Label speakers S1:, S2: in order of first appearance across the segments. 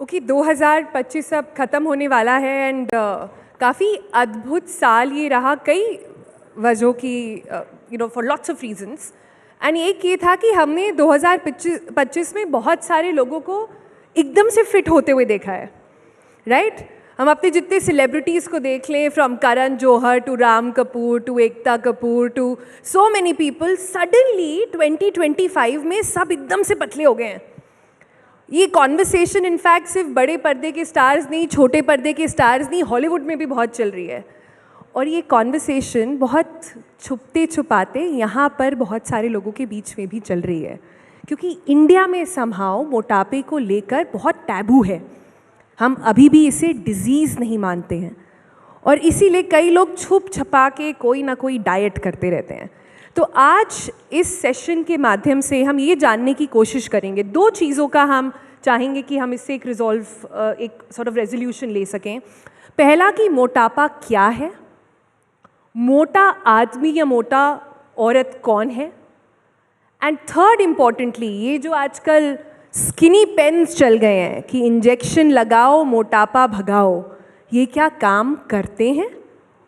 S1: Okay 2025 अब ख़त्म होने वाला है एंड काफ़ी अद्भुत साल ये रहा कई वजहों की for lots of reasons. And एक ये था कि हमने 2025 में बहुत सारे लोगों को एकदम से फिट होते हुए देखा है, राइट? हम अपने जितने सेलिब्रिटीज़ को देख लें, from Karan Johar to Ram Kapoor to Ekta Kapoor to so many people, suddenly 2025 में सब एकदम से पतले हो गए हैं। ये कॉन्वर्सेशन इनफैक्ट सिर्फ बड़े पर्दे के स्टार्स नहीं, छोटे पर्दे के स्टार्स नहीं, हॉलीवुड में भी बहुत चल रही है। और ये कॉन्वर्सेशन बहुत छुपते छुपाते यहाँ पर बहुत सारे लोगों के बीच में भी चल रही है, क्योंकि इंडिया में समहाउ मोटापे को लेकर बहुत टैबू है। हम अभी भी इसे डिजीज़ नहीं मानते हैं और इसीलिए कई लोग छुप छपा के कोई ना कोई डाइट करते रहते हैं। तो आज इस सेशन के माध्यम से हम ये जानने की कोशिश करेंगे, दो चीज़ों का हम चाहेंगे कि हम इससे एक सॉर्ट ऑफ रेजोल्यूशन ले सकें। पहला कि मोटापा क्या है, मोटा आदमी या मोटा औरत कौन है, एंड थर्ड इम्पॉर्टेंटली ये जो आजकल स्किनी पेन्स चल गए हैं कि इंजेक्शन लगाओ मोटापा भगाओ, ये क्या काम करते हैं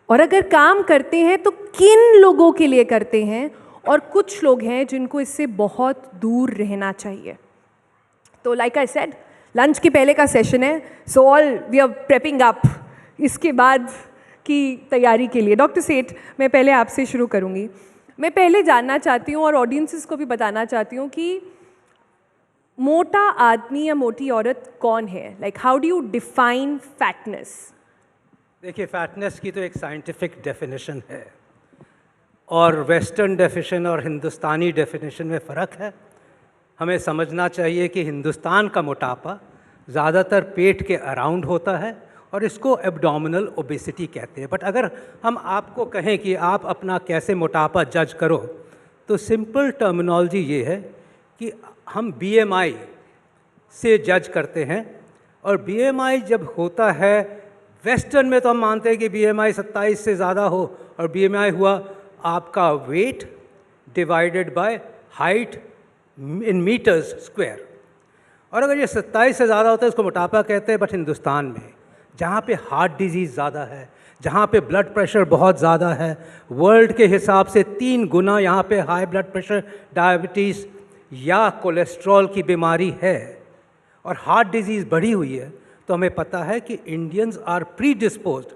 S1: और अगर काम करते हैं तो किन लोगों के लिए करते हैं, और कुछ लोग हैं जिनको इससे बहुत दूर रहना चाहिए। तो लाइक आई सेड, लंच के पहले का सेशन है, so all we are prepping up इसके बाद की तैयारी के लिए। डॉक्टर सेठ, मैं पहले आपसे शुरू करूँगी। मैं पहले जानना चाहती हूँ और ऑडियंसेस को भी बताना चाहती हूँ कि मोटा आदमी या मोटी औरत कौन है, like how do you define fatness?
S2: देखिए, फैटनेस की तो एक साइंटिफिक डेफिनेशन है और वेस्टर्न डेफिनेशन और हिंदुस्तानी डेफिनेशन में फ़र्क है। हमें समझना चाहिए कि हिंदुस्तान का मोटापा ज़्यादातर पेट के अराउंड होता है और इसको एब्डोमिनल ओबेसिटी कहते हैं। बट अगर हम आपको कहें कि आप अपना कैसे मोटापा जज करो, तो सिंपल टर्मिनोलॉजी ये है कि हम BMI से जज करते हैं। और BMI जब होता है, वेस्टर्न में तो हम मानते हैं कि BMI 27 से ज़्यादा हो, और BMI हुआ आपका weight divided by height in metres square. और अगर ये 27 से ज़्यादा होता है इसको मोटापा कहते हैं। बट हिंदुस्तान में जहाँ पे हार्ट डिजीज़ ज़्यादा है, जहाँ पे ब्लड प्रेशर बहुत ज़्यादा है, वर्ल्ड के हिसाब से 3 गुना यहाँ पे हाई ब्लड प्रेशर, डायबिटीज़ या कोलेस्ट्रॉल की बीमारी है और हार्ट डिजीज़ बढ़ी हुई है, तो हमें पता है कि Indians are predisposed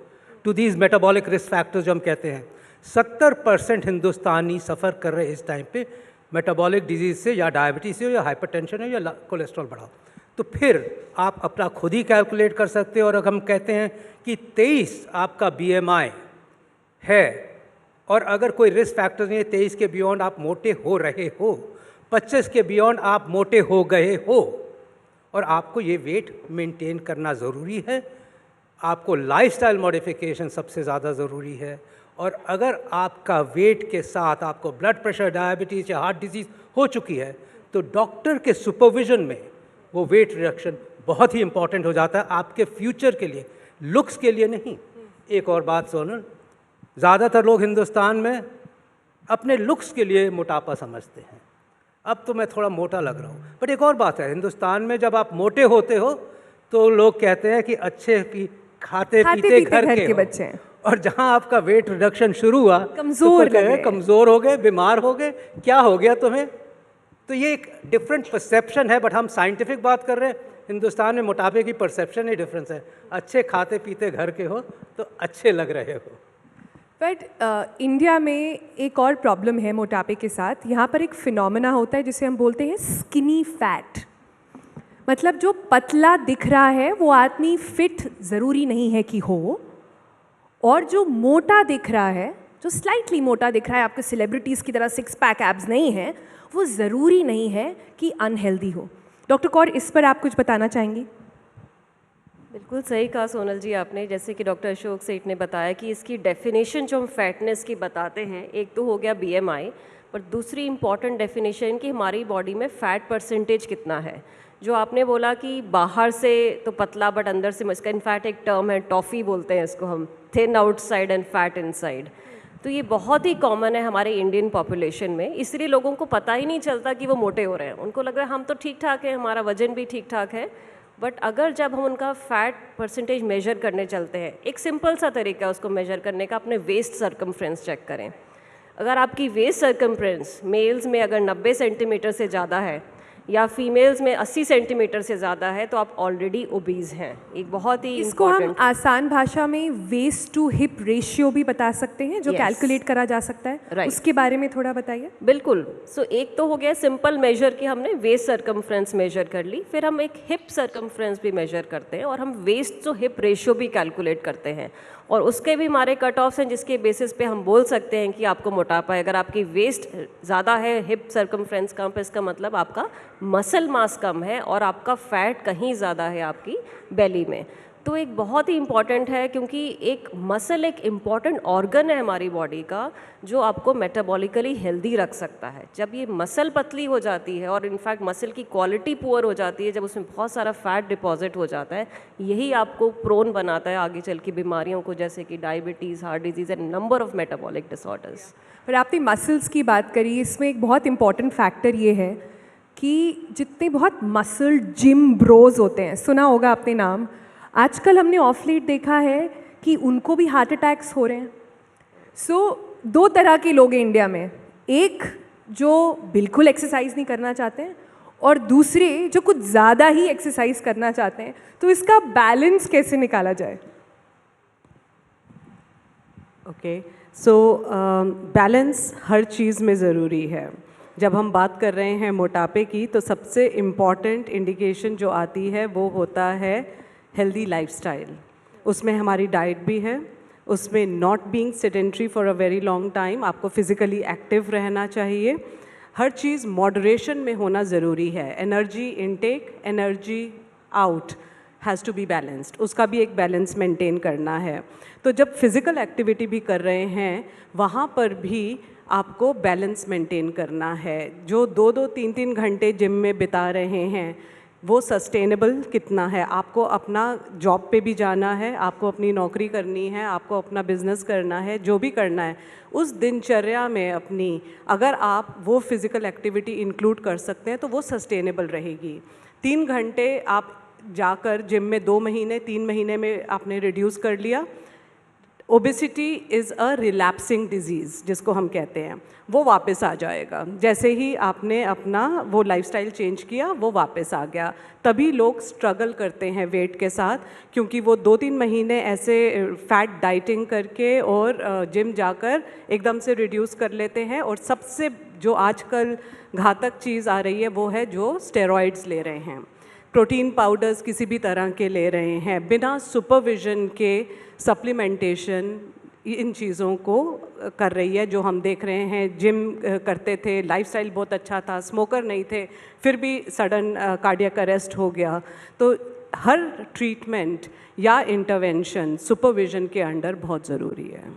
S2: to these metabolic risk factors जो हम कहते हैं। 70% हिंदुस्तानी सफ़र कर रहे इस टाइम पे मेटाबॉलिक डिजीज़ से, या डायबिटीज़ से, या हाइपरटेंशन है, या कोलेस्ट्रॉल बढ़ा। तो फिर आप अपना खुद ही कैलकुलेट कर सकते हो। और अगर हम कहते हैं कि 23 आपका BMI है और अगर कोई रिस्क फैक्टर नहीं है, 23 के बियॉन्ड आप मोटे हो रहे हो, 25 के बियॉन्ड आप मोटे हो गए हो, और आपको ये वेट मेंटेन करना ज़रूरी है। आपको लाइफस्टाइल मॉडिफिकेशन सबसे ज़्यादा ज़रूरी है। और अगर आपका वेट के साथ आपको ब्लड प्रेशर, डायबिटीज़ या हार्ट डिजीज़ हो चुकी है, तो डॉक्टर के सुपरविजन में वो वेट रिडक्शन बहुत ही इंपॉर्टेंट हो जाता है आपके फ्यूचर के लिए, लुक्स के लिए नहीं। एक और बात सुनो, ज़्यादातर लोग हिंदुस्तान में अपने लुक्स के लिए मोटापा समझते हैं। अब तो मैं थोड़ा मोटा लग रहा हूँ, बट एक और बात है, हिंदुस्तान में जब आप मोटे होते हो तो लोग कहते हैं कि अच्छे खाते पीते घर के बच्चे हैं। और जहाँ आपका वेट रिडक्शन शुरू हुआ, कमज़ोर हो गए, बीमार हो गए, क्या हो गया तुम्हें? तो ये एक डिफरेंट परसेप्शन है। बट हम साइंटिफिक बात कर रहे हैं। हिंदुस्तान में मोटापे की परसेप्शन ही डिफरेंस है। अच्छे खाते पीते घर के हो तो अच्छे लग रहे हो।
S1: बट इंडिया में एक और प्रॉब्लम है मोटापे के साथ। यहाँ पर एक फिनोमेना होता है जिसे हम बोलते हैं स्किनी फैट। मतलब जो पतला दिख रहा है वो आदमी फिट ज़रूरी नहीं है कि हो, और जो मोटा दिख रहा है, जो स्लाइटली मोटा दिख रहा है, आपके सेलिब्रिटीज़ की तरह 6 पैक एब्स नहीं है, वो ज़रूरी नहीं है कि अनहेल्दी हो। डॉक्टर कौर, इस पर आप कुछ बताना चाहेंगी?
S3: बिल्कुल सही कहा सोनल जी आपने। जैसे कि डॉक्टर अशोक सेठ ने बताया कि इसकी डेफिनेशन जो हम फैटनेस की बताते हैं, एक तो हो गया BMI, पर दूसरी इम्पॉर्टेंट डेफिनेशन कि हमारी बॉडी में फ़ैट परसेंटेज कितना है। जो आपने बोला कि बाहर से तो पतला बट अंदर से, इसका इनफैक्ट एक टर्म है, टॉफ़ी बोलते हैं इसको हम, thin outside and fat inside. तो ये बहुत ही कॉमन है हमारे इंडियन पॉपुलेशन में, इसलिए लोगों को पता ही नहीं चलता कि वो मोटे हो रहे हैं। उनको लग रहा है हम तो ठीक ठाक हैं, हमारा वजन भी ठीक ठाक है, बट अगर जब हम उनका फैट परसेंटेज मेजर करने चलते हैं, एक सिंपल सा तरीका है उसको मेजर करने का, अपने वेस्ट सर्कमफ्रेंस चेक करें। अगर आपकी वेस्ट सर्कमफ्रेंस मेल्स में अगर 90 सेंटीमीटर से ज़्यादा है या फीमेल्स में 80 सेंटीमीटर से ज़्यादा है तो आप ऑलरेडी ओबीज हैं। एक बहुत ही
S1: इसको हम
S3: important-
S1: आसान भाषा में वेस्ट टू हिप रेशियो भी बता सकते हैं, जो
S3: Yes.
S1: कैलकुलेट करा जा सकता है।
S3: Right.
S1: उसके बारे में थोड़ा बताइए।
S3: बिल्कुल। सो एक तो हो गया सिंपल मेजर कि हमने वेस्ट सर्कमफ्रेंस मेजर कर ली, फिर हम एक हिप सर्कमफ्रेंस भी मेजर करते हैं और हम वेस्ट टू हिप रेशियो भी कैलकुलेट करते हैं और उसके भी हमारे कट ऑफ्स हैं जिसके बेसिस पे हम बोल सकते हैं कि आपको मोटापा है। अगर आपकी वेस्ट ज़्यादा है, हिप सर्कमफ्रेंस कम है, इसका मतलब आपका मसल मास कम है और आपका फैट कहीं ज़्यादा है आपकी बेली में। तो एक बहुत ही इम्पॉर्टेंट है क्योंकि एक मसल एक इम्पॉर्टेंट ऑर्गन है हमारी बॉडी का जो आपको मेटाबॉलिकली हेल्दी रख सकता है। जब ये मसल पतली हो जाती है और इनफैक्ट मसल की क्वालिटी पुअर हो जाती है, जब उसमें बहुत सारा फैट डिपॉजिट हो जाता है, यही आपको प्रोन बनाता है आगे चल के बीमारियों को, जैसे कि diabetes, heart disease and number of metabolic disorders.
S1: पर आपने मसल्स की बात करी, इसमें एक बहुत इंपॉर्टेंट फैक्टर ये है कि जितने बहुत मसल जिम ब्रोज होते हैं, सुना होगा आपने नाम, आजकल हमने ऑफ लेट देखा है कि उनको भी हार्ट अटैक्स हो रहे हैं। सो दो तरह के लोग हैं इंडिया में, एक जो बिल्कुल एक्सरसाइज नहीं करना चाहते हैं और दूसरे जो कुछ ज़्यादा ही एक्सरसाइज करना चाहते हैं। तो इसका बैलेंस कैसे निकाला जाए?
S4: ओके, सो बैलेंस हर चीज़ में ज़रूरी है। जब हम बात कर रहे हैं मोटापे की तो सबसे इम्पॉर्टेंट इंडिकेशन जो आती है वो होता है हेल्दी लाइफस्टाइल। उसमें हमारी डाइट भी है, उसमें not being sedentary for a very long time, आपको फिज़िकली एक्टिव रहना चाहिए। हर चीज़ मॉडरेशन में होना ज़रूरी है। Energy intake, energy out has to be balanced, उसका भी एक बैलेंस मेंटेन करना है। तो जब फिज़िकल एक्टिविटी भी कर रहे हैं वहाँ पर भी आपको बैलेंस मेंटेन करना है। जो 2-2, 3-3 घंटे जिम में बिता रहे हैं वो सस्टेनेबल कितना है? आपको अपना जॉब पे भी जाना है, आपको अपनी नौकरी करनी है, आपको अपना बिजनेस करना है, जो भी करना है उस दिनचर्या में अपनी अगर आप वो फिज़िकल एक्टिविटी इंक्लूड कर सकते हैं तो वो सस्टेनेबल रहेगी। 3 घंटे आप जाकर जिम में 2 महीने 3 महीने में आपने रिड्यूस कर लिया। Obesity is a relapsing disease जिसको हम कहते हैं, वो वापस आ जाएगा। जैसे ही आपने अपना वो लाइफस्टाइल चेंज किया वो वापस आ गया। तभी लोग स्ट्रगल करते हैं वेट के साथ, क्योंकि वो 2-3 महीने ऐसे फैट डाइटिंग करके और जिम जाकर एकदम से रिड्यूस कर लेते हैं। और सबसे जो आजकल घातक चीज़ आ रही है वो है जो स्टेरॉइड्स ले रहे हैं, प्रोटीन पाउडर्स किसी भी तरह के ले रहे हैं बिना सुपरविजन के। सप्लीमेंटेशन इन चीज़ों को कर रही है, जो हम देख रहे हैं। जिम करते थे, लाइफस्टाइल बहुत अच्छा था, स्मोकर नहीं थे, फिर भी सडन कार्डियक अरेस्ट हो गया। तो हर ट्रीटमेंट या इंटरवेंशन सुपरविजन के अंडर बहुत ज़रूरी है।